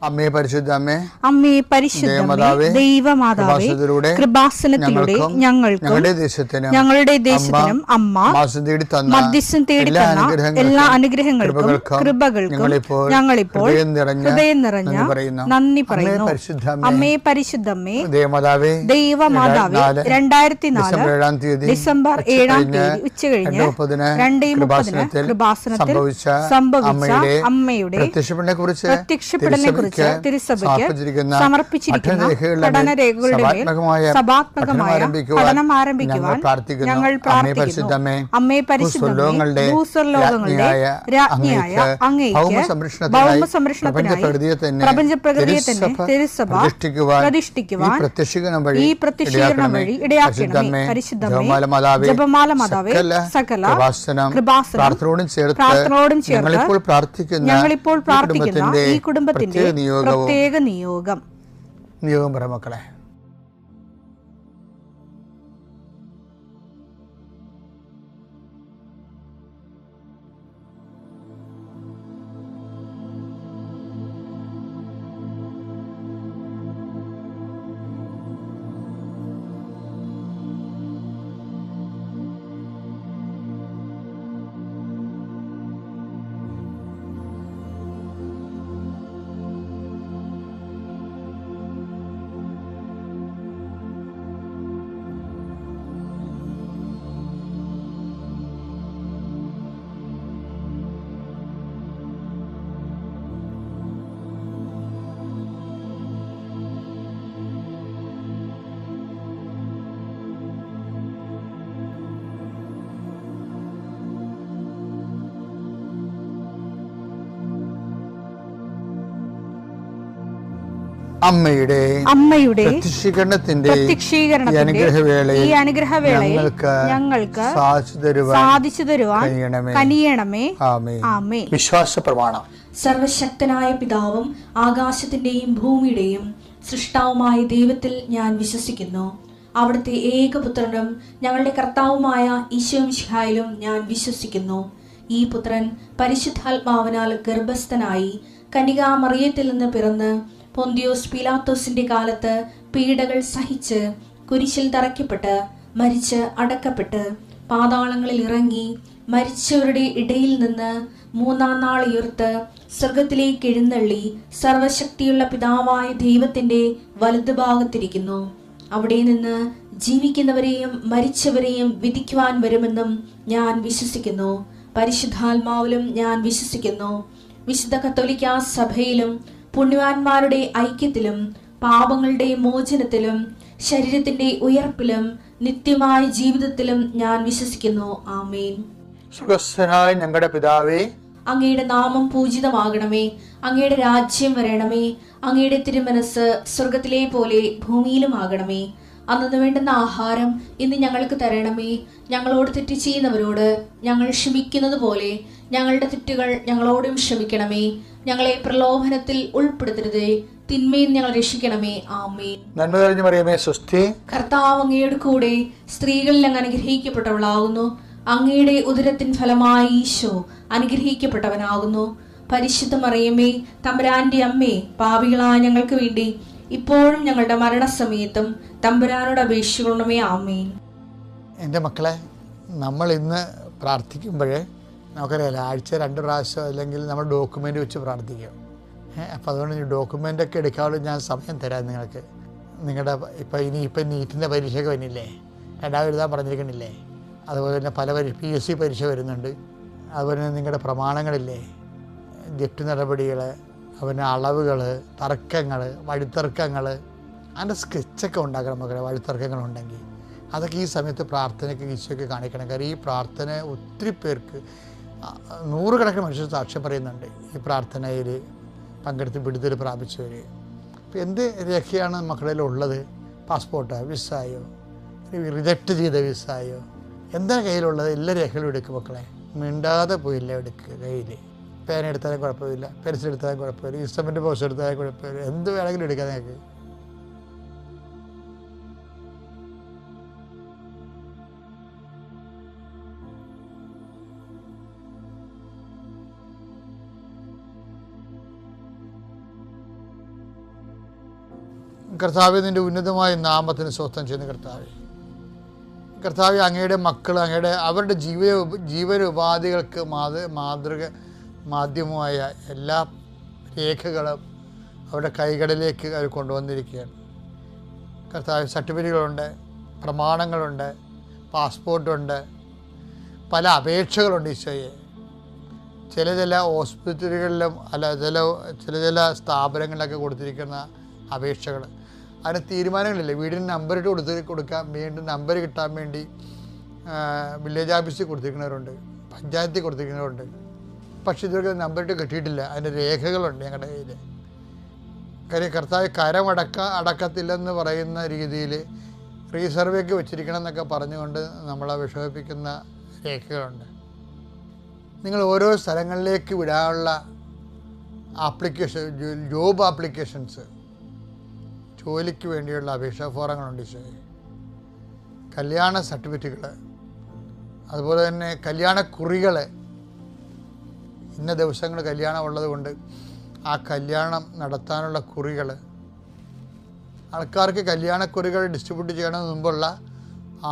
അമ്മേ പരിശുദ്ധമ്മേ, അമ്മേ പരിശുദ്ധമേ, ദൈവമാതാവേ, കൃപാസനത്തിലൂടെ ഞങ്ങൾക്കും ഞങ്ങളുടെ ദേശത്തിനും അമ്മ മധ്യസ്ഥം തേടി തന്ന എല്ലാ അനുഗ്രഹങ്ങൾക്കും കൃപകൾക്കും ഞങ്ങളിപ്പോൾ ഹൃദയം നിറഞ്ഞ നന്ദി പറയുന്നു. അമ്മേ പരിശുദ്ധമ്മേ, ദൈവമാതാവേ, 2004 ഡിസംബർ 7 ഉച്ചകഴിഞ്ഞ് 2:30 കൃപാസനത്തിൽ സംഭവിച്ച അമ്മയുടെ പ്രത്യക്ഷപ്പെടലിനെ കുറിച്ച് തിരുസഭയ്ക്ക് സമർപ്പിച്ചിരിക്കുന്ന പഠനരേഖകളുടെ മേൽ സഭാത്മകമായ പഠനം ആരംഭിക്കുവാൻ ഞങ്ങൾ പ്രാർത്ഥിക്കുന്നു. അമ്മേ പരിശുദ്ധമേ, ഭൂസ്വർലോകങ്ങളുടെ രാജ്ഞിയായ അങ്ങേയ്ക്ക് ഭൗമസംരക്ഷണത്തിനായി പ്രപഞ്ചപ്രകൃതിയെ തന്നെ തിരുസഭ പ്രതിഷ്ഠിക്കുവാൻ ഈ പ്രത്യക്ഷീകരണം വഴി ഇടയാക്കണമേ. പരിശുദ്ധമേ, ജപമാല മാതാവേ, സകല കൃപാസനം പ്രാർത്ഥനയോടും ചേർത്ത് ഞങ്ങളിപ്പോൾ പ്രാർത്ഥിക്കുന്ന ഈ കുടുംബത്തിന്റെ പ്രത്യേക നിയോഗം പറ മക്കളെ. അമ്മയുടെ പ്രത്യക്ഷീകരണത്തിന്റെ ഈ അനുഗ്രഹവേളയിൽ ഞങ്ങൾക്ക് സാധിച്ചു തരുവാൻ കനിയണമേ. ആമേൻ. വിശ്വാസ പ്രമാണം. സർവശക്തനായ പിതാവും ആകാശത്തിന്റെയും ഭൂമിയുടെയും സൃഷ്ടാവുമായ ദൈവത്തിൽ ഞാൻ വിശ്വസിക്കുന്നു. അവിടുത്തെ ഏകപുത്രനും ഞങ്ങളുടെ കർത്താവുമായ ഈശോമിശിഹായിലും ഞാൻ വിശ്വസിക്കുന്നു. ഈ പുത്രൻ പരിശുദ്ധാത്മാവിനാൽ ഗർഭസ്ഥനായി കന്യകാമറിയത്തിൽ നിന്ന് പിറന്ന് പൊന്തിയോസ് പീലാത്തോസിന്റെ കാലത്ത് പീഡകൾ സഹിച്ച് കുരിശിൽ തറയ്ക്കപ്പെട്ട് മരിച്ച് അടക്കപ്പെട്ട് പാതാളങ്ങളിൽ ഇറങ്ങി മരിച്ചവരുടെ ഇടയിൽ നിന്ന് 3-ാം നാൾ ഉയർത്ത് സ്വർഗത്തിലേക്ക് എഴുന്നള്ളി സർവശക്തിയുള്ള പിതാവായ ദൈവത്തിന്റെ വലതുഭാഗത്തിരിക്കുന്നു. അവിടെ നിന്ന് ജീവിക്കുന്നവരെയും മരിച്ചവരെയും വിധിക്കുവാൻ വരുമെന്നും ഞാൻ വിശ്വസിക്കുന്നു. പരിശുദ്ധാത്മാവിലും ഞാൻ വിശ്വസിക്കുന്നു. വിശുദ്ധ കത്തോലിക്കാ സഭയിലും പുണ്യവാന്മാരുടെ ഐക്യത്തിലും പാപങ്ങളുടെ മോചനത്തിലും ശരീരത്തിന്റെ ഉയർപ്പിലും നിത്യമായ ജീവിതത്തിലും ഞാൻ വിശ്വസിക്കുന്നു. ആമേൻ. സുഖസ്ഥനായ ഞങ്ങളുടെ പിതാവേ, അങ്ങയുടെ നാമം പൂജിതമാകണമേ. അങ്ങയുടെ രാജ്യം വരണമേ. അങ്ങയുടെ തിരുമനസ് സ്വർഗത്തിലെ പോലെ ഭൂമിയിലും ആകണമേ. അന്നു വേണ്ടുന്ന ആഹാരം ഇന്ന് ഞങ്ങൾക്ക് തരണമേ. ഞങ്ങളോട് തെറ്റ് ചെയ്യുന്നവരോട് ഞങ്ങൾ ക്ഷമിക്കുന്നത് പോലെ ഞങ്ങളുടെ തെറ്റുകൾ ഞങ്ങളോടും ക്ഷമിക്കണമേ. ഞങ്ങളെ പ്രലോഭനത്തിൽ ഉൾപ്പെടുത്തരുതേ, തിന്മയിൽ ഞങ്ങൾ രക്ഷിക്കണമേ. ആമേൻ. നന്മ നിറഞ്ഞ മറിയമേ, സ്വസ്തി. കർത്താവ് അങ്ങയുടെ കൂടെ സ്ത്രീകളിൽ അങ്ങ് അനുഗ്രഹിക്കപ്പെട്ടവളാകുന്നു. അങ്ങയുടെ ഉദരത്തിൻ ഫലമായി ഈശോ അനുഗ്രഹിക്കപ്പെട്ടവനാകുന്നു. പരിശുദ്ധ മറിയമേ, തമ്പുരാന്റെ അമ്മേ, പാപികളായ ഞങ്ങൾക്ക് വേണ്ടി ഇപ്പോഴും ഞങ്ങളുടെ മരണസമയത്തും തമ്പുരാനോട് അപേക്ഷിക്കണമേ. ആമേൻ. എൻ്റെ മക്കളെ, നമ്മൾ ഇന്ന് പ്രാർത്ഥിക്കുമ്പോഴേ നമുക്കറിയാലോ, ആഴ്ച 2 പ്രാവശ്യം അല്ലെങ്കിൽ നമ്മൾ ഡോക്യുമെൻ്റ് വെച്ച് പ്രാർത്ഥിക്കും. അപ്പോൾ അതുകൊണ്ട് ഈ ഡോക്യുമെൻ്റൊക്കെ എടുക്കാനുള്ള ഞാൻ സമയം തരാം നിങ്ങൾക്ക്. നിങ്ങളുടെ ഇപ്പം നീറ്റിൻ്റെ പരീക്ഷയൊക്കെ വരുന്നില്ലേ, 2 എഴുതാൻ പറഞ്ഞിരിക്കണില്ലേ. അതുപോലെ തന്നെ പല PSC പരീക്ഷ വരുന്നുണ്ട്. അതുപോലെ തന്നെ നിങ്ങളുടെ പ്രമാണങ്ങളില്ലേ, ജപ്തി നടപടികൾ, അതുപോലെ അളവുകൾ, തർക്കങ്ങൾ, വഴിത്തർക്കങ്ങൾ, അതിൻ്റെ സ്കെച്ചൊക്കെ ഉണ്ടാക്കണം മക്കളെ. വഴിത്തർക്കങ്ങളുണ്ടെങ്കിൽ അതൊക്കെ ഈ സമയത്ത് പ്രാർത്ഥനയ്ക്ക് ഈശോയ്ക്ക് കാണിക്കണം. കാരണം ഈ പ്രാർത്ഥന ഒത്തിരി പേർക്ക്, 100 കണക്കിന് മനുഷ്യർ സാക്ഷ്യം പറയുന്നുണ്ട് ഈ പ്രാർത്ഥനയിൽ പങ്കെടുത്ത് വിടുതൽ പ്രാപിച്ചവർ. ഇപ്പോൾ എന്ത് രേഖയാണ് മക്കളിൽ ഉള്ളത്? പാസ്പോർട്ടോ, വിസയോ, റിജക്റ്റ് ചെയ്ത വിസയോ, എന്താ കയ്യിലുള്ളത്? എല്ലാ രേഖകളും എടുക്കും മക്കളെ. മിണ്ടാതെ പോയില്ല എടുക്കുക. കയ്യിൽ പേന എടുത്താലും കുഴപ്പമില്ല, പെൻസിൽ എടുത്താലും കുഴപ്പമില്ല, ഇൻസ്ട്രുമെൻ്റ് ബോക്സ് എടുത്താലും കുഴപ്പമില്ല, എന്ത് വേണമെങ്കിലും എടുക്കാം നിങ്ങൾക്ക്. കർത്താവെ, നിൻ്റെ ഉന്നതമായ നാമത്തിന് സ്വസ്ഥം ചെയ്യുന്ന കർത്താവെ, അങ്ങയുടെ മക്കൾ അവരുടെ ജീവനോപാധികൾക്ക് മാധ്യമമായ എല്ലാ രേഖകളും അവരുടെ കൈകളിലേക്ക് അവർ കൊണ്ടുവന്നിരിക്കുകയാണ്. കർത്താവ്, സർട്ടിഫിക്കറ്റുകളുണ്ട്, പ്രമാണങ്ങളുണ്ട്, പാസ്പോർട്ടുണ്ട്, പല അപേക്ഷകളുണ്ട് ഈശോയെ. ചില ഹോസ്പിറ്റലുകളിലും ചില സ്ഥാപനങ്ങളിലൊക്കെ കൊടുത്തിരിക്കുന്ന അപേക്ഷകൾ, അതിന് തീരുമാനങ്ങളില്ല. വീടിന് നമ്പറിട്ട് കൊടുക്കാൻ വീണ്ടും നമ്പർ കിട്ടാൻ വേണ്ടി വില്ലേജ് ഓഫീസിൽ കൊടുത്തിരിക്കുന്നവരുണ്ട്, പഞ്ചായത്തിൽ കൊടുത്തിരിക്കുന്നവരുണ്ട്. പക്ഷേ ഇതൊക്കെ നമ്പറിട്ട് കിട്ടിയിട്ടില്ല. അതിൻ്റെ രേഖകളുണ്ട് ഞങ്ങളുടെ കയ്യിൽ. കാര്യം കർത്താവ് അടക്കത്തില്ലെന്ന് പറയുന്ന രീതിയിൽ റീസർവേക്ക് വെച്ചിരിക്കണം എന്നൊക്കെ പറഞ്ഞുകൊണ്ട് നമ്മളെ വിഷമിപ്പിക്കുന്ന രേഖകളുണ്ട്. നിങ്ങൾ ഓരോ സ്ഥലങ്ങളിലേക്ക് വിടാനുള്ള ജോബ് ആപ്ലിക്കേഷൻസ്, ജോലിക്ക് വേണ്ടിയുള്ള അപേക്ഷാ ഫോറങ്ങളുണ്ട് ഈശോയെ. കല്യാണ സർട്ടിഫിക്കറ്റുകൾ, അതുപോലെ തന്നെ കല്യാണക്കുറികൾ. ഇന്ന ദിവസങ്ങൾ കല്യാണം ഉള്ളത് കൊണ്ട് ആ കല്യാണം നടത്താനുള്ള കുറികൾ, ആൾക്കാർക്ക് കല്യാണക്കുറികൾ ഡിസ്ട്രിബ്യൂട്ട് ചെയ്യണമെന്ന് മുമ്പുള്ള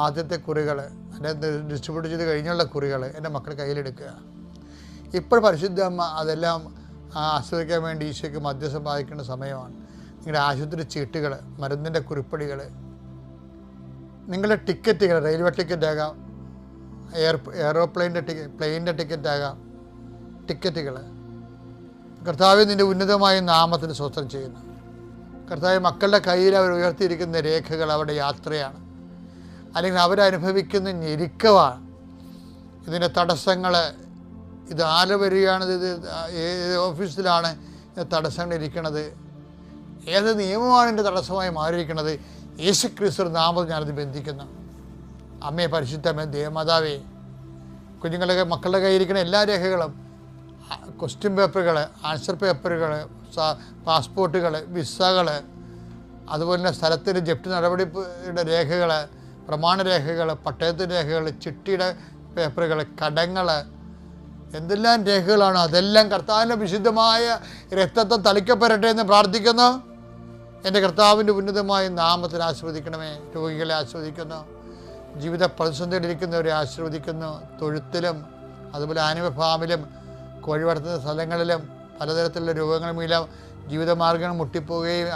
ആദ്യത്തെ കുറികൾ, അതിൻ്റെ ഡിസ്ട്രിബ്യൂട്ട് ചെയ്ത് കഴിഞ്ഞുള്ള കുറികൾ എൻ്റെ മക്കൾ കയ്യിലെടുക്കുക. ഇപ്പോൾ പരിശുദ്ധ അമ്മ അതെല്ലാം ആസ്വദിക്കാൻ വേണ്ടി ഈശോയ്ക്ക് മധ്യസ്ഥം വഹിക്കേണ്ട സമയമാണ്. നിങ്ങളുടെ ആശുപത്രി ചീട്ടുകൾ, മരുന്നിൻ്റെ കുറിപ്പടികൾ, നിങ്ങളുടെ ടിക്കറ്റുകൾ, റെയിൽവേ ടിക്കറ്റാകാം, പ്ലെയിനിൻ്റെ ടിക്കറ്റാകാം, ടിക്കറ്റുകൾ. കർത്താവ്, നിൻ്റെ ഉന്നതമായ നാമത്തിന് സ്വസ്ഥം ചെയ്യുന്നു. കർത്താവ്, മക്കളുടെ കയ്യിൽ അവർ ഉയർത്തിയിരിക്കുന്ന രേഖകൾ അവരുടെ യാത്രയാണ്, അല്ലെങ്കിൽ അവരനുഭവിക്കുന്ന ഞെരുക്കമാണ്. ഇതിൻ്റെ തടസ്സങ്ങൾ, ഇത് ആര് വരികയാണ്, ഇത് ഏത് ഓഫീസിലാണ് തടസ്സങ്ങൾ ഇരിക്കുന്നത്, ഏത് നിയമമാണ് എൻ്റെ തടസ്സമായി മാറിയിരിക്കുന്നത്. യേശുക്രിസ്തു നാമത്തിൽ ഞാനത് ബന്ധിക്കുന്നു. അമ്മേ, പരിശുദ്ധമേ, ദേവമാതാവേ, മക്കളുടെ കയ്യിരിക്കുന്ന എല്ലാ രേഖകളും, ക്വസ്റ്റ്യൻ പേപ്പറുകൾ, ആൻസർ പേപ്പറുകൾ, പാസ്പോർട്ടുകൾ, വിസകൾ, അതുപോലെ തന്നെ സ്ഥലത്തിൻ്റെ ജപ്തി നടപടിയുടെ രേഖകൾ, പ്രമാണരേഖകൾ, പട്ടയത്തിൻ്റെ രേഖകൾ, ചിട്ടിയുടെ പേപ്പറുകൾ, കടങ്ങൾ, എന്തെല്ലാം രേഖകളാണോ അതെല്ലാം കർത്താവിൻ്റെ വിശുദ്ധമായ രക്തത്തെ തളിക്കപ്പെടട്ടെ എന്ന് പ്രാർത്ഥിക്കുന്നു. എൻ്റെ കർത്താവിൻ്റെ ഉന്നതമായ നാമത്തിൽ ആശീർവദിക്കണമേ. രോഗികളെ ആശീർവദിക്കുന്നു, ജീവിത പ്രതിസന്ധിയിലിരിക്കുന്നവരെ ആശീർവദിക്കുന്നു. തൊഴുത്തിലും അതുപോലെ ആനിമൽ ഫാമിലും കോഴി വളർത്തുന്ന സ്ഥലങ്ങളിലും പലതരത്തിലുള്ള രോഗങ്ങൾ മൂലം ജീവിതമാർഗ്ഗങ്ങൾ മുട്ടിപ്പോവുകയും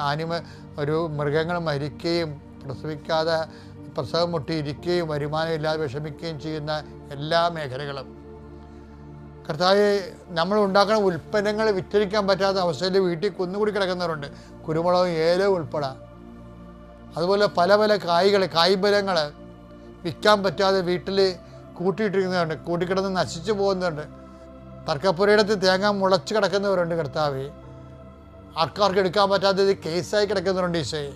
മൃഗങ്ങൾ മരിക്കുകയും പ്രസവിക്കാതെ പ്രസവം മുട്ടിയിരിക്കുകയും വരുമാനമില്ലാതെ വിഷമിക്കുകയും ചെയ്യുന്ന എല്ലാ മേഖലകളും കർത്താവേ, നമ്മൾ ഉണ്ടാക്കുന്ന ഉൽപ്പന്നങ്ങൾ വിറ്റഴിക്കാൻ പറ്റാത്ത അവസ്ഥയിൽ വീട്ടിൽ കുന്നുകൂടി കിടക്കുന്നവരുണ്ട്. കുരുമുളകും ഏലവും ഉൾപ്പെടെ, അതുപോലെ പല കായ്ഫലങ്ങൾ വിൽക്കാൻ പറ്റാതെ വീട്ടിൽ കൂട്ടിയിട്ടിരിക്കുന്നവരുണ്ട്, കൂട്ടിക്കിടന്ന് നശിച്ചു പോകുന്നുണ്ട്. തർക്കപ്പുരയിടത്ത് തേങ്ങ മുളച്ച് കിടക്കുന്നവരുണ്ട്. കർത്താവേ, ആൾക്കാർക്ക് എടുക്കാൻ പറ്റാത്തത് കേസായി കിടക്കുന്നവരുണ്ട് ഈശോയെ.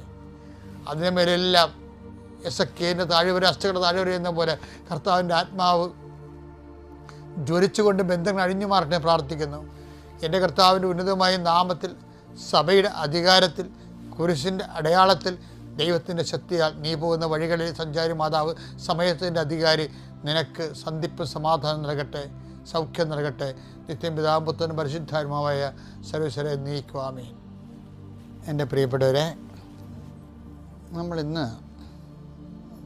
അതിൻ്റെ മേലെല്ലാം എസക്കേൻ്റെ താഴ്വര, അസ്ഥികളുടെ താഴ്വര എന്ന പോലെ കർത്താവിൻ്റെ ആത്മാവ് ജ്വലിച്ചുകൊണ്ട് ബന്ധങ്ങൾ അഴിഞ്ഞു മാറട്ടെ പ്രാർത്ഥിക്കുന്നു. എൻ്റെ കർത്താവിൻ്റെ ഉന്നതമായ നാമത്തിൽ, സഭയുടെ അധികാരത്തിൽ, കുരിശിൻ്റെ അടയാളത്തിൽ, ദൈവത്തിൻ്റെ ശക്തിയാൽ നീ പോകുന്ന വഴികളിൽ സഞ്ചാരി മാതാവ്, സമയത്തിൻ്റെ അധികാരി, നിനക്ക് സന്ധിപ്പ് സമാധാനം നൽകട്ടെ, സൗഖ്യം നൽകട്ടെ. നിത്യം പിതാപുത്രനും പരിശുദ്ധാത്മാവായ സർവ്വീശ്വരെ നീക്കുവാമേ. എൻ്റെ പ്രിയപ്പെട്ടവരെ, നമ്മളിന്ന്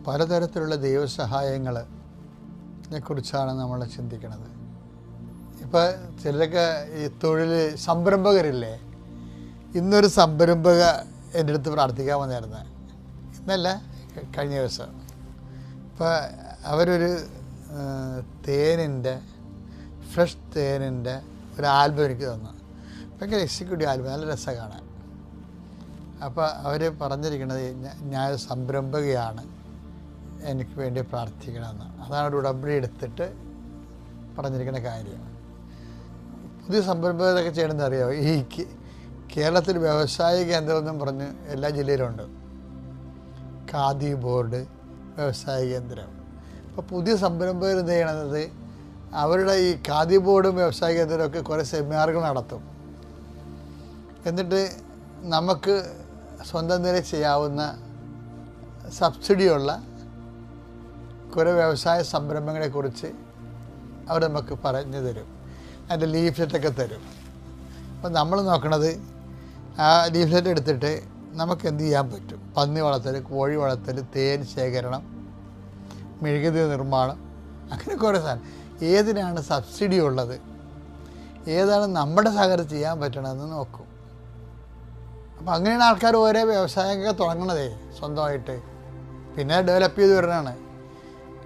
പലതരത്തിലുള്ള ദൈവസഹായങ്ങളെക്കുറിച്ചാണ് നമ്മൾ ചിന്തിക്കുന്നത്. ഇപ്പോൾ ചിലരൊക്കെ ഈ തൊഴിൽ സംരംഭകരില്ലേ, ഇന്നൊരു സംരംഭക എൻ്റെ അടുത്ത് പ്രാർത്ഥിക്കാൻ വന്നായിരുന്നു. ഇന്നല്ല, കഴിഞ്ഞ ദിവസം. ഇപ്പോൾ അവരൊരു ഫ്രഷ് തേനിൻ്റെ ഒരു ആൽബം എനിക്ക് തന്നു. ഭയങ്കര എക്സിക്യൂട്ടീവ് ആൽബം, നല്ല രസമാണ് കാണാൻ. അപ്പോൾ അവർ പറഞ്ഞിരിക്കുന്നത്, ഞാൻ സംരംഭകയാണ്, എനിക്ക് വേണ്ടി പ്രാർത്ഥിക്കണമെന്ന്. അതാണ് ഒരു ഉടമ്പടി എടുത്തിട്ട് പറഞ്ഞിരിക്കുന്ന കാര്യം. പുതിയ സംരംഭകരൊക്കെ ചെയ്യണമെന്ന് അറിയാമോ? ഈ കേരളത്തിൽ വ്യവസായ കേന്ദ്രം എന്നും പറഞ്ഞ് എല്ലാ ജില്ലയിലുണ്ട്. ഖാദി ബോർഡ്, വ്യവസായ കേന്ദ്രം. അപ്പോൾ പുതിയ സംരംഭകർ എന്ത് ചെയ്യണത്, അവരുടെ ഈ ഖാദി ബോർഡും വ്യവസായ കേന്ദ്രമൊക്കെ കുറേ സെമിനാറുകൾ നടത്തും. എന്നിട്ട് നമുക്ക് സ്വന്തം നിലയിൽ ചെയ്യാവുന്ന സബ്സിഡിയുള്ള കുറേ വ്യവസായ സംരംഭങ്ങളെക്കുറിച്ച് അവർ നമുക്ക് പറഞ്ഞു തരും. അതിൻ്റെ ലീഫ്ലെറ്റൊക്കെ തരും. അപ്പം നമ്മൾ നോക്കണത്, ആ ലീഫ്ലെറ്റ് എടുത്തിട്ട് നമുക്ക് എന്ത് ചെയ്യാൻ പറ്റും? പന്നി വളർത്തൽ, കോഴി വളർത്തൽ, തേൻ ശേഖരണം, മെഴുകുതിരി നിർമ്മാണം, അങ്ങനെ കുറേ സാധനം. ഏതിനാണ് സബ്സിഡി ഉള്ളത്, ഏതാണ് നമ്മുടെ സഹകരണം ചെയ്യാൻ പറ്റണമെന്ന് നോക്കും. അപ്പോൾ അങ്ങനെയാണ് ആൾക്കാർ ഓരോ വ്യവസായമൊക്കെ തുടങ്ങണതേ സ്വന്തമായിട്ട്, പിന്നെ ഡെവലപ്പ് ചെയ്ത് വരുന്നതാണ്.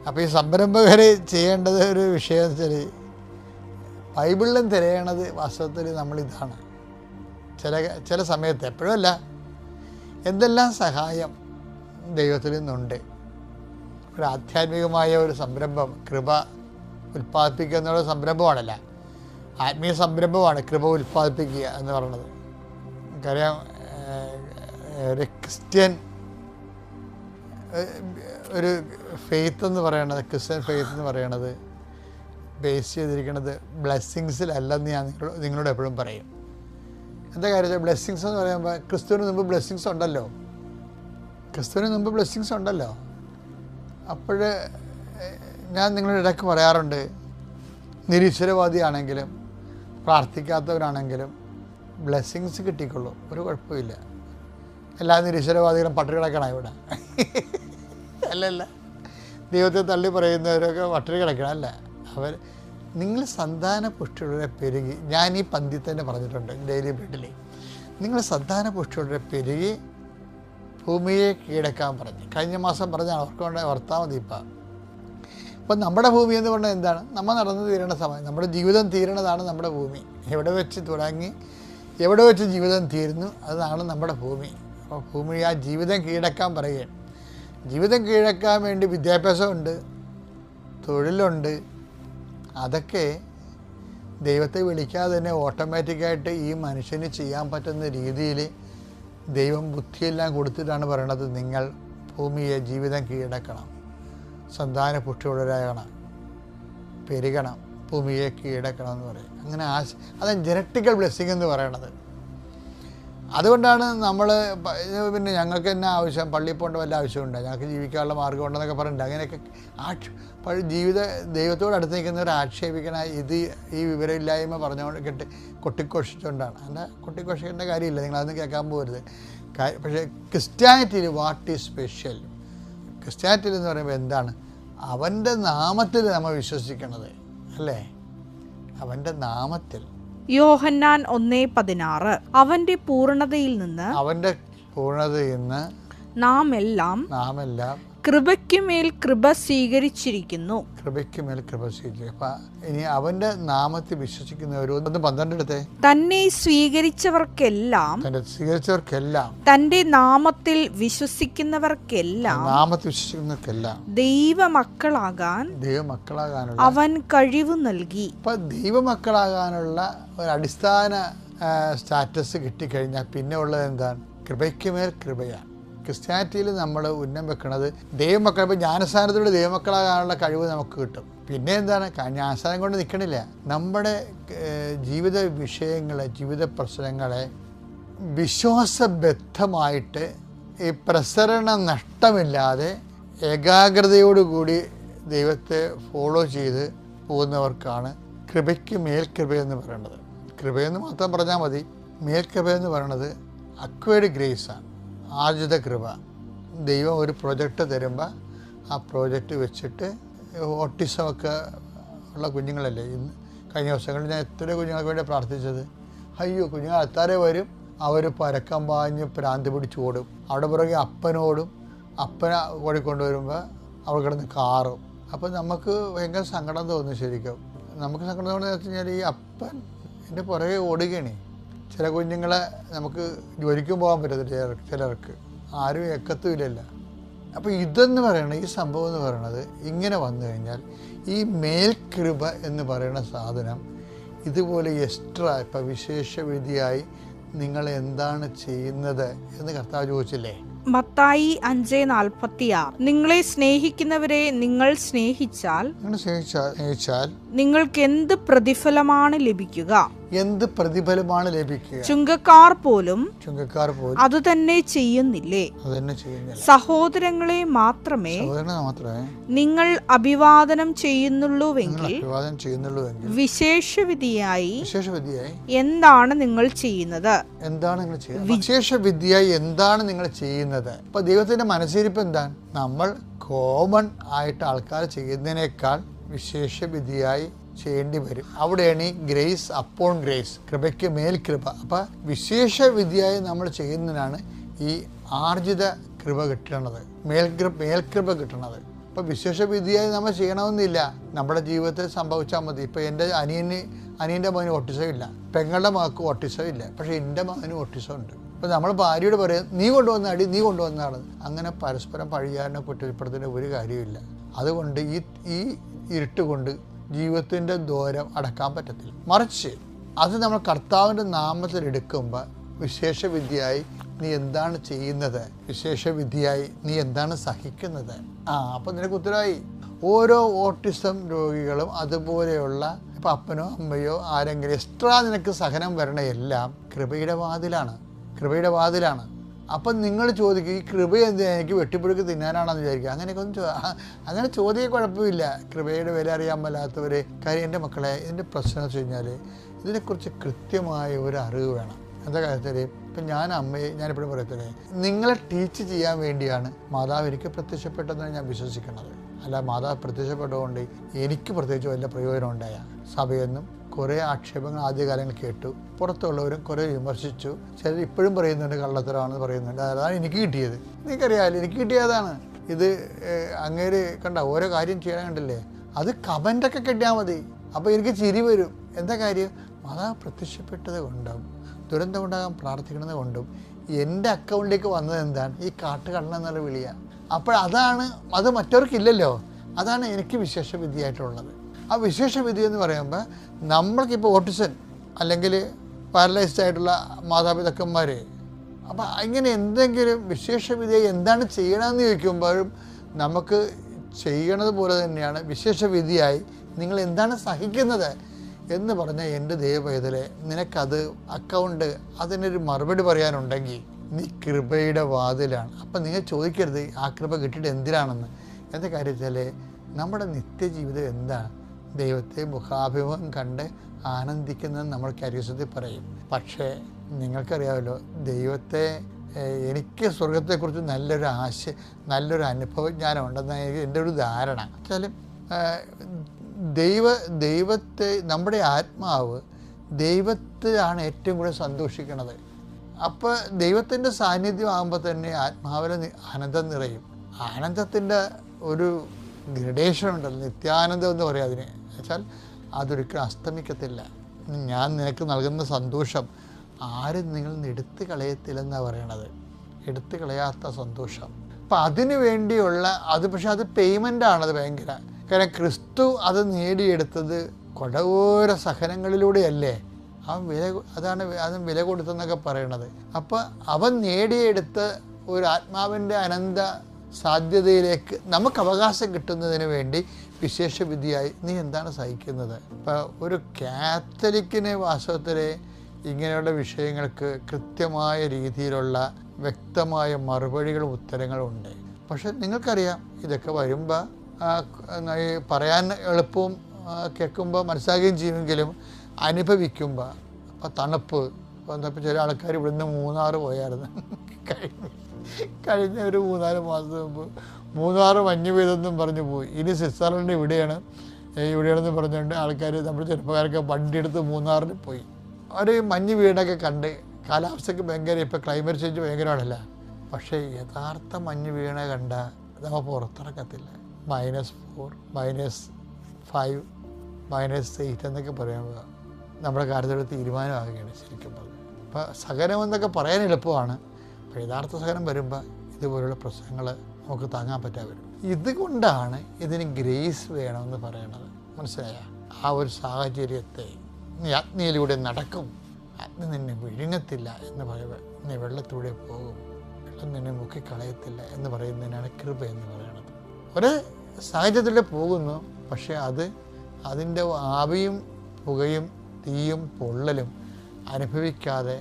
അപ്പോൾ ഈ സംരംഭകർ ചെയ്യേണ്ടത് ഒരു വിഷയം എന്ന് വെച്ചാൽ, ബൈബിളിലും തിരയണത് വാസ്തവത്തിൽ നമ്മളിതാണ്. ചില സമയത്ത്, എപ്പോഴുമല്ല, എന്തെല്ലാം സഹായം ദൈവത്തിൽ നിന്നുണ്ട്. ഒരു ആധ്യാത്മികമായ ഒരു സംരംഭം, കൃപ ഉൽപ്പാദിപ്പിക്കുക എന്നുള്ള സംരംഭമാണല്ല, ആത്മീയ സംരംഭമാണ് കൃപ ഉൽപ്പാദിപ്പിക്കുക എന്ന് പറയുന്നത്. നമുക്കറിയാം, ഒരു ക്രിസ്ത്യൻ ഒരു ഫെയ്ത്ത് എന്ന് പറയണത്, ക്രിസ്ത്യൻ ഫെയ്ത്ത് എന്ന് പറയണത് ബേസ് ചെയ്തിരിക്കുന്നത് ബ്ലെസ്സിങ്സിലല്ലെന്ന് ഞാൻ നിങ്ങളോട് എപ്പോഴും പറയും. എന്താ കാര്യം? ബ്ലെസ്സിങ്സ് എന്ന് പറയുമ്പോൾ ക്രിസ്തുവിന് മുമ്പ് ബ്ലെസ്സിങ്സ് ഉണ്ടല്ലോ, അപ്പോൾ ഞാൻ നിങ്ങളുടെ ഇടയ്ക്ക് പറയാറുണ്ട്, നിരീശ്വരവാദിയാണെങ്കിലും പ്രാർത്ഥിക്കാത്തവരാണെങ്കിലും ബ്ലെസ്സിങ്സ് കിട്ടിക്കൊള്ളൂ, ഒരു കുഴപ്പമില്ല. എല്ലാ നിരീശ്വരവാദികളും പട്ടിണി കിടക്കണം ഇവിടെ, അല്ലല്ല. ദൈവത്തെ തള്ളി പറയുന്നവരൊക്കെ പട്ടിണി കിടക്കണം, അല്ല. നിങ്ങൾ സന്താന പുഷ്ടിയുടെ പെരുകി, ഞാൻ ഈ പന്തിയിൽ തന്നെ പറഞ്ഞിട്ടുണ്ട് ഡെയിലി ബ്രെഡിൽ, നിങ്ങൾ സന്താന പുഷ്ടിയുടെ പെരുകി ഭൂമിയെ കീഴടക്കാൻ പറഞ്ഞു. കഴിഞ്ഞ മാസം പറഞ്ഞാൽ അവർക്ക് ഓർത്താൽ മതി. ഇപ്പം നമ്മുടെ ഭൂമി എന്ന് പറഞ്ഞാൽ എന്താണ്? നമ്മൾ നടന്നു തീരേണ്ട സമയം, നമ്മുടെ ജീവിതം തീരണതാണ് നമ്മുടെ ഭൂമി. എവിടെ വെച്ച് തുടങ്ങി എവിടെ വെച്ച് ജീവിതം തീരുന്നു, അതാണ് നമ്മുടെ ഭൂമി. അപ്പോൾ ഭൂമി ആ ജീവിതം കീഴടക്കാൻ പറയുകയാണ്. ജീവിതം കീഴടക്കാൻ വേണ്ടി വിദ്യാഭ്യാസമുണ്ട്, തൊഴിലുണ്ട്. അതൊക്കെ ദൈവത്തെ വിളിക്കാതെ തന്നെ ഓട്ടോമാറ്റിക്കായിട്ട് ഈ മനുഷ്യന് ചെയ്യാൻ പറ്റുന്ന രീതിയിൽ ദൈവം ബുദ്ധിയെല്ലാം കൊടുത്തിട്ടാണ് പറയണത്, നിങ്ങൾ ഭൂമിയെ ജീവിതം കീഴടക്കണം, സന്താന പുഷ്ടിയുള്ളവരാകണം, പെരുകണം, ഭൂമിയെ കീഴടക്കണം എന്ന് പറയും. അങ്ങനെ അതാണ് ജനറ്റിക്കൽ ബ്ലെസ്സിങ് എന്ന് പറയണത്. അതുകൊണ്ടാണ് നമ്മൾ പിന്നെ ഞങ്ങൾക്ക് തന്നെ ആവശ്യം, പള്ളിയിൽ പോകേണ്ട വല്ല ആവശ്യമുണ്ട്, ഞങ്ങൾക്ക് ജീവിക്കാനുള്ള മാർഗ്ഗം ഉണ്ടെന്നൊക്കെ പറഞ്ഞിട്ടുണ്ട്. അങ്ങനെയൊക്കെ ദൈവത്തോട് അടുത്ത് നിൽക്കുന്നവർ ആക്ഷേപിക്കണ ഈ വിവരമില്ലായ്മ പറഞ്ഞുകൊണ്ട് കൊട്ടിഘോഷിച്ചുകൊണ്ടാണ്. അല്ല, കൊട്ടിഘോഷിക്കേണ്ട കാര്യമില്ല, നിങ്ങളതൊന്നും കേൾക്കാൻ പോകരുത്. പക്ഷേ ക്രിസ്ത്യാനിറ്റിയിൽ വാട്ട് ഈസ് സ്പെഷ്യൽ? ക്രിസ്ത്യാനിറ്റിയിൽ എന്ന് പറയുമ്പോൾ എന്താണ്? അവൻ്റെ നാമത്തിൽ നമ്മൾ വിശ്വസിക്കണത്, അല്ലേ? അവൻ്റെ നാമത്തിൽ. യോഹന്നാൻ 1:16 അവന്റെ പൂർണ്ണതയിൽ നിന്ന് നാം എല്ലാം കൃപയ്ക്കുമേൽ കൃപ സ്വീകരിച്ചിരിക്കുന്നു. അപ്പം ഇനി അവൻ്റെ നാമത്തിൽ വിശ്വസിക്കുന്നവർ 1:12 തന്നെ സ്വീകരിച്ചവർക്കെല്ലാം തന്റെ നാമത്തിൽ വിശ്വസിക്കുന്നവർക്കെല്ലാം ദൈവമക്കളാകാൻ അവൻ കഴിവ് നൽകി. അപ്പം ദൈവമക്കളാകാനുള്ള ഒരു അടിസ്ഥാന സ്റ്റാറ്റസ് കിട്ടിക്കഴിഞ്ഞാൽ പിന്നെ ഉള്ളത് എന്താണ്? കൃപയ്ക്കുമേൽ കൃപയാണ്. ക്രിസ്ത്യാനിറ്റിയിൽ നമ്മൾ ഉന്നം വെക്കുന്നത് ദൈവമക്കൾ. ഇപ്പോൾ ജ്ഞാനസ്ഥാനത്തോടെ ദൈവമക്കളാകാനുള്ള കഴിവ് നമുക്ക് കിട്ടും. പിന്നെ എന്താണ്? ജ്ഞാനസ്ഥാനം കൊണ്ട് നിൽക്കണില്ല, നമ്മുടെ ജീവിത വിഷയങ്ങളെ, ജീവിത പ്രശ്നങ്ങളെ വിശ്വാസബദ്ധമായിട്ട് ഈ പ്രസരണ നഷ്ടമില്ലാതെ ഏകാഗ്രതയോടുകൂടി ദൈവത്തെ ഫോളോ ചെയ്ത് പോകുന്നവർക്കാണ് കൃപയ്ക്ക് മേൽകൃപയെന്ന് പറയുന്നത്. കൃപയെന്ന് മാത്രം പറഞ്ഞാൽ മതി. മേൽകൃപയെന്ന് പറയുന്നത് അക്വയർഡ് ഗ്രേസാണ്, ആർജിത കൃപ. ദൈവം ഒരു പ്രൊജക്റ്റ് തരുമ്പോൾ ആ പ്രോജക്റ്റ് വെച്ചിട്ട് ഓട്ടിസമൊക്കെ ഉള്ള കുഞ്ഞുങ്ങളല്ലേ, ഇന്ന് കഴിഞ്ഞ ദിവസങ്ങളിൽ ഞാൻ എത്ര കുഞ്ഞുങ്ങൾക്ക് വേണ്ടി പ്രാർത്ഥിച്ചത്. അയ്യോ, കുഞ്ഞുങ്ങൾ അത്താരെ വരും, അവർ പരക്കം പാഞ്ഞ് പ്രാന്തി പിടിച്ച് ഓടും. അവിടെ പുറകെ അപ്പനോടും, അപ്പനെ ഓടിക്കൊണ്ടുവരുമ്പോൾ അവർ കിടന്ന് കാറും. അപ്പം നമുക്ക് ഭയങ്കര സങ്കടം തോന്നും. ശരിക്കും നമുക്ക് സങ്കടം തോന്നുന്നത് വെച്ച് കഴിഞ്ഞാൽ ഈ അപ്പൻ എൻ്റെ പുറകെ ഓടുകയാണ്. ചില കുഞ്ഞുങ്ങളെ നമുക്ക് ജോലിക്കും പോകാൻ പറ്റത്തില്ല, ചിലർക്ക് ആരും എക്കത്തുമില്ലല്ല. അപ്പോൾ ഇതെന്ന് പറയണത്, ഈ സംഭവം എന്ന് പറയണത് ഇങ്ങനെ വന്നു കഴിഞ്ഞാൽ ഈ മേൽകൃപ എന്ന് പറയുന്ന സാധനം ഇതുപോലെ എക്സ്ട്രാ ഇപ്പം വിശേഷവിധിയായി നിങ്ങൾ എന്താണ് ചെയ്യുന്നത് എന്ന് കർത്താവ് ചോദിച്ചില്ലേ? മത്തായി 5:46 നിങ്ങളെ സ്നേഹിക്കുന്നവരെ നിങ്ങൾ സ്നേഹിച്ചാൽ നിങ്ങൾക്ക് എന്ത് പ്രതിഫലമാണ് ലഭിക്കുക? എന്ത് പ്രതിഫലമാണ് ലഭിക്കുക? ചുങ്കക്കാർ പോലും അതുതന്നെ ചെയ്യുന്നില്ലേ? സഹോദരങ്ങളെ മാത്രമേ നിങ്ങൾ അഭിവാദനം ചെയ്യുന്നുള്ളൂവെങ്കിൽ വിശേഷവിധിയായി എന്താണ് നിങ്ങൾ ചെയ്യുന്നത്? വിശേഷവിധിയായി എന്താണ് നിങ്ങൾ ചെയ്യുന്നത്? ഇപ്പൊ ദൈവത്തിന്റെ മനസ്സിരിപ്പ് എന്താണ്? നമ്മൾ കോമൺ ആയിട്ട് ആൾക്കാർ ചെയ്യുന്നതിനേക്കാൾ വിശേഷവിധിയായി ചെയ്യേണ്ടി വരും. അവിടെയാണ് ഈ ഗ്രേസ് അപ്പോൺ ഗ്രേസ്, കൃപയ്ക്ക് മേൽ കൃപ. അപ്പം വിശേഷവിധിയായി നമ്മൾ ചെയ്യുന്നതിനാണ് ഈ ആർജിത കൃപ കിട്ടണത്, മേൽകൃപ കിട്ടണത്. അപ്പം വിശേഷവിധിയായി നമ്മൾ ചെയ്യണമെന്നില്ല, നമ്മുടെ ജീവിതത്തിൽ സംഭവിച്ചാൽ മതി. ഇപ്പം എൻ്റെ അനിയൻ്റെ മകന് ഓട്ടിസം ഇല്ല, പെങ്ങളുടെ മകൾക്ക് ഓട്ടിസം ഇല്ല, പക്ഷേ എൻ്റെ മകന് ഓട്ടിസം ഉണ്ട്. അപ്പം നമ്മൾ ഭാര്യയോട് പറയും നീ കൊണ്ടുവന്ന അടി, നീ കൊണ്ടുവന്നതാണ്. അങ്ങനെ പരസ്പരം പഴിയാനോ കുറ്റപ്പെടുത്തുന്ന ഒരു കാര്യമില്ല. അതുകൊണ്ട് ഈ ഇരുട്ട് കൊണ്ട് ജീവിതത്തിൻ്റെ ദൂരം അടക്കാൻ പറ്റത്തില്ല. മറിച്ച് അത് നമ്മൾ കർത്താവിൻ്റെ നാമത്തിൽ എടുക്കുമ്പോൾ വിശേഷവിധിയായി നീ എന്താണ് ചെയ്യുന്നത്, വിശേഷവിധിയായി നീ എന്താണ് സഹിക്കുന്നത്. അപ്പം നിനക്ക് ഉത്തരവായി. ഓരോ ഓട്ടിസം രോഗികളും അതുപോലെയുള്ള ഇപ്പം അപ്പനോ അമ്മയോ ആരെങ്കിലും എക്സ്ട്രാ നിനക്ക് സഹനം വരണയെല്ലാം കൃപയുടെ വാതിലാണ്. അപ്പം നിങ്ങൾ ചോദിക്കും ഈ കൃപ എന്തിനാ, എനിക്ക് വെട്ടിപ്പുഴുക്ക് തിന്നാനാണെന്ന് വിചാരിക്കുക. അങ്ങനെ ചോദ്യം കുഴപ്പമില്ല. കൃപയുടെ വില അറിയാൻ മേലാത്തവരെ. കാര്യം എൻ്റെ മക്കളെ, ഇതിൻ്റെ പ്രശ്നം എന്ന് വെച്ച് കഴിഞ്ഞാൽ ഇതിനെക്കുറിച്ച് കൃത്യമായ ഒരു അറിവ് വേണം. എന്താ കാര്യത്തിൽ ഇപ്പം ഞാനിപ്പോഴും പറയത്തില്ലേ, നിങ്ങളെ ടീച്ച് ചെയ്യാൻ വേണ്ടിയാണ് മാതാവ് എനിക്ക് പ്രത്യക്ഷപ്പെട്ടതെന്നാണ് ഞാൻ വിശ്വസിക്കുന്നത്. അല്ല മാതാവ് പ്രത്യക്ഷപ്പെട്ടതുകൊണ്ട് എനിക്ക് പ്രത്യേകിച്ച് വലിയ പ്രയോജനം ഉണ്ടായ സഭയെന്നും കുറേ ആക്ഷേപങ്ങൾ ആദ്യകാലങ്ങൾ കേട്ടു. പുറത്തുള്ളവരും കുറേ വിമർശിച്ചു. ചിലർ ഇപ്പോഴും പറയുന്നുണ്ട് കള്ളത്തരമാണെന്ന് പറയുന്നുണ്ട്. അതാണ് എനിക്ക് കിട്ടിയത്. നിങ്ങൾക്കറിയാമല്ലോ, എനിക്ക് കിട്ടിയതാണ് ഇത്. അങ്ങേര് കണ്ട ഓരോ കാര്യം ചെയ്യാൻ കണ്ടില്ലേ, അത് കമൻ്റൊക്കെ കിട്ടിയാൽ മതി. അപ്പോൾ എനിക്ക് ചിരി വരും. എന്താ കാര്യം? മാതാവ് പ്രത്യക്ഷപ്പെട്ടത് കൊണ്ടും ദുരന്തം ഉണ്ടാകാൻ പ്രാർത്ഥിക്കുന്നത് കൊണ്ടും എൻ്റെ അക്കൗണ്ടിലേക്ക് വന്നത് എന്താണ്? ഈ കാട്ടുകള്ളെന്നുള്ള വിളിയാണ്. അപ്പോൾ അത് മറ്റവർക്കില്ലല്ലോ. അതാണ് എനിക്ക് വിശേഷവിധിയായിട്ടുള്ളത്. ആ വിശേഷവിധി എന്ന് പറയുമ്പോൾ നമ്മൾക്കിപ്പോൾ ഓട്ടിസൺ അല്ലെങ്കിൽ പാരലൈസ്ഡ് ആയിട്ടുള്ള മാതാപിതാക്കന്മാർ, അപ്പം ഇങ്ങനെ എന്തെങ്കിലും വിശേഷവിധി എന്താണ് ചെയ്യണമെന്ന് ചോദിക്കുമ്പോഴും നമുക്ക് ചെയ്യണത് പോലെ തന്നെയാണ് വിശേഷവിധിയായി നിങ്ങൾ എന്താണ് സഹിക്കുന്നത് എന്ന് പറഞ്ഞാൽ എൻ്റെ ദൈവപൈതലെ, നിനക്കത് അക്കൗണ്ട് അതിനൊരു മറുപടി പറയാനുണ്ടെങ്കിൽ നീ കൃപയുടെ വാതിലാണ്. അപ്പം നിങ്ങൾ ചോദിക്കരുത് ആ കൃപ കിട്ടിയിട്ട് എന്തിനാണെന്ന്. എന്താ കാര്യത്തിൽ നമ്മുടെ നിത്യജീവിതം എന്താണ്? ദൈവത്തെ മുഖാഭിമുഖം കണ്ട് ആനന്ദിക്കുന്നത് നമ്മൾ കരിസത്തിൽ പറയും. പക്ഷേ നിങ്ങൾക്കറിയാമല്ലോ, ദൈവത്തെ എനിക്ക് സ്വർഗത്തെക്കുറിച്ച് നല്ലൊരു അനുഭവജ്ഞാനം ഉണ്ടെന്ന് എൻ്റെ ഒരു ധാരണ. വെച്ചാലും ദൈവത്തെ നമ്മുടെ ആത്മാവ് ദൈവത്തിലാണ് ഏറ്റവും കൂടുതൽ സന്തോഷിക്കുന്നത്. അപ്പോൾ ദൈവത്തിൻ്റെ സാന്നിധ്യം ആകുമ്പോൾ തന്നെ ആത്മാവിലെ ആനന്ദം നിറയും. ആനന്ദത്തിൻ്റെ ഒരു ഗ്രഡേഷൻ ഉണ്ടല്ലോ, നിത്യാനന്ദം എന്ന് പറയാം അതിന്. വെച്ചാൽ അതൊരിക്കലും അസ്തമിക്കത്തില്ല. ഞാൻ നിനക്ക് നൽകുന്ന സന്തോഷം ആരും നിങ്ങൾ എടുത്തു കളയത്തില്ലെന്നാണ് പറയണത്. എടുത്തു കളയാത്ത സന്തോഷം. അപ്പം അതിനു വേണ്ടിയുള്ള പക്ഷെ അത് പേയ്മെൻ്റാണത് ഭയങ്കര. കാരണം ക്രിസ്തു അത് നേടിയെടുത്തത് കൊടോര സഹനങ്ങളിലൂടെയല്ലേ. അവൻ വില കൊടുത്തെന്നൊക്കെ പറയണത്. അപ്പോൾ അവൻ നേടിയെടുത്ത ഒരു ആത്മാവിൻ്റെ അനന്ത സാധ്യതയിലേക്ക് നമുക്ക് അവകാശം കിട്ടുന്നതിന് വേണ്ടി വിശേഷവിധിയായി നീ എന്താണ് സഹിക്കുന്നത്? ഇപ്പോൾ ഒരു കാത്തലിക്കിന് വാസ്തവത്തിൽ ഇങ്ങനെയുള്ള വിഷയങ്ങൾക്ക് കൃത്യമായ രീതിയിലുള്ള വ്യക്തമായ മറുപടികളും ഉത്തരങ്ങളും ഉണ്ട്. പക്ഷെ നിങ്ങൾക്കറിയാം, ഇതൊക്കെ വരുമ്പോൾ പറയാൻ എളുപ്പവും കേൾക്കുമ്പോൾ മനസ്സിലാക്കുകയും ചെയ്യുമെങ്കിലും അനുഭവിക്കുമ്പോൾ അപ്പോൾ തണുപ്പ് വന്നപ്പോൾ ചില ആൾക്കാർ ഇവിടുന്ന് മൂന്നാർ പോയായിരുന്നു. കഴിഞ്ഞ ഒരു 3-4 മാസം മുമ്പ് മൂന്നാർ മഞ്ഞ് പെയ്തെന്നും പറഞ്ഞു പോയി. ഇനി സ്വിറ്റ്സർലൻഡ് ഇവിടെയാണെന്ന് പറഞ്ഞുകൊണ്ട് ആൾക്കാർ നമ്മുടെ ചെറുപ്പക്കാരൊക്കെ വണ്ടി എടുത്ത് മൂന്നാറിൽ പോയി. അവർ മഞ്ഞ് വീടൊക്കെ കണ്ട് കാലാവസ്ഥയ്ക്ക് ഭയങ്കര ഇപ്പോൾ ക്ലൈമറ്റ് ചേഞ്ച് ഭയങ്കരമാണല്ല. പക്ഷേ യഥാർത്ഥ മഞ്ഞ് വീണ കണ്ട നമ്മൾ പുറത്തിറക്കത്തില്ല. -4, -5, -8 എന്നൊക്കെ പറയുമ്പോൾ നമ്മുടെ കാര്യത്തോട് തീരുമാനമാകുകയാണ് ശരിക്കും പറഞ്ഞത്. അപ്പോൾ സഹനമെന്നൊക്കെ പറയാൻ എളുപ്പമാണ്. അപ്പോൾ യഥാർത്ഥ സഹനം വരുമ്പോൾ ഇതുപോലുള്ള പ്രശ്നങ്ങൾ നമുക്ക് താങ്ങാൻ പറ്റാതെ വരും. ഇതുകൊണ്ടാണ് ഇതിന് ഗ്രേസ് വേണമെന്ന് പറയണത്. മനസ്സിലായ? ആ ഒരു സാഹചര്യത്തെ നീ അഗ്നിയിലൂടെ നടക്കും, അഗ്നി നിന്നെ വിഴുങ്ങത്തില്ല എന്ന് പറയുമ്പോൾ നീ വെള്ളത്തിലൂടെ പോകും, വെള്ളം നിന്നെ മുക്കിക്കളയത്തില്ല എന്ന് പറയുന്നതിനാണ് കൃപ എന്ന് പറയുന്നത്. ഒരു സാഹചര്യത്തിലൂടെ പോകുന്നു, പക്ഷേ അതിൻ്റെ ആവിയും പുകയും തീയും പൊള്ളലും അനുഭവിക്കാതെ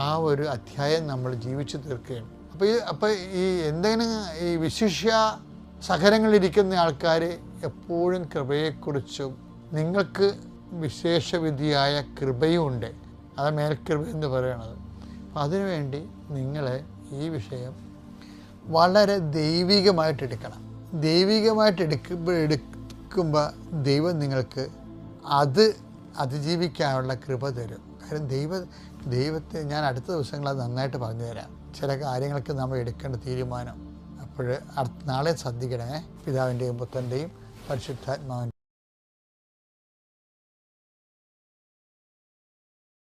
ആ ഒരു അധ്യായം നമ്മൾ ജീവിച്ചു തീർക്കുകയാണ്. അപ്പോൾ ഈ എന്തെങ്കിലും ഈ വിശിഷ്യ സഹനങ്ങളിരിക്കുന്ന ആൾക്കാർ എപ്പോഴും കൃപയെക്കുറിച്ചും നിങ്ങൾക്ക് വിശേഷവിധിയായ കൃപയുമുണ്ട്, അത് മേൽകൃപ എന്ന് പറയണത്. അപ്പം അതിനുവേണ്ടി നിങ്ങൾ ഈ വിഷയം വളരെ ദൈവികമായിട്ട് എടുക്കണം. ദൈവികമായിട്ട് എടുക്കുമ്പോൾ ദൈവം നിങ്ങൾക്ക് അത് അതിജീവിക്കാനുള്ള കൃപ തരും. കാര്യം ദൈവത്തെ ഞാൻ അടുത്ത ദിവസങ്ങൾ അത് നന്നായിട്ട് പറഞ്ഞു തരാം. ചില കാര്യങ്ങൾക്ക് നമ്മൾ എടുക്കേണ്ട തീരുമാനം. അപ്പോൾ നാളെ ശ്രദ്ധിക്കണേ. പിതാവിൻ്റെയും പുത്രൻ്റെയും പരിശുദ്ധാത്മാവിൻ്റെയും